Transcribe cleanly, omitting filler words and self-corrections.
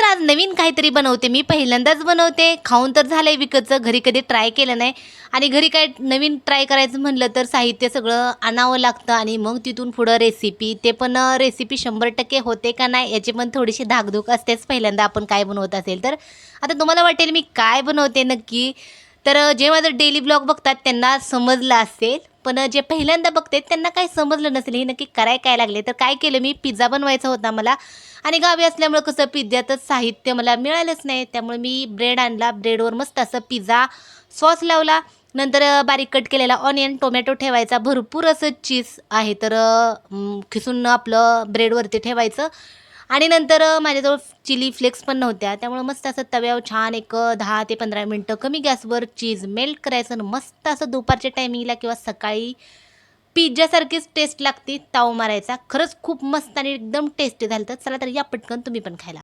आज नवीन काहीतरी बनवते. मी पहिल्यांदाच बनवते. खाऊन तर झालंय विकतचं, घरी कधी ट्राय केलं नाही. आणि घरी काय नवीन ट्राय करायचं म्हणलं तर साहित्य सगळं आणावं लागतं आणि मग तिथून पुढं रेसिपी. ते पण रेसिपी 100% होते का नाही याची पण थोडीशी धाकधूक असतेच पहिल्यांदा आपण काय बनवत असेल तर. आता तुम्हाला वाटेल मी काय बनवते नक्की? तर जे माझं डेली ब्लॉग बघतात त्यांना समजलं असेल. पण जे पहिल्यांदा बघते त्यांना काही समजलं नसेल हे नक्की कराय काय लागले. तर काय केलं मी, पिझ्झा बनवायचा होता मला आणि गावी असल्यामुळं कसं पिझ्झ्याचं साहित्य मला मिळालंच नाही. त्यामुळे मी ब्रेड आणला. ब्रेडवर मस्त असं पिझ्झा सॉस लावला. नंतर बारीक कट केलेला ऑनियन, टोमॅटो ठेवायचा. भरपूर असं चीज आहे तर खिसून आपलं ब्रेडवरती ठेवायचं. आणि नंतर माझ्याजवळ चिली फ्लेक्स पण नव्हत्या. त्यामुळं मस्त असं तव्यावर छान एक 10 ते 15 मिनिटं कमी गॅसवर चीज मेल्ट करायचं आणि मस्त असं दुपारच्या टायमिंगला किंवा सकाळी पिझ्झासारखीच टेस्ट लागते ताव मारायचा. खरंच खूप मस्त आणि एकदम टेस्टी झालं. तर चला तर या पटकन तुम्ही पण खायला.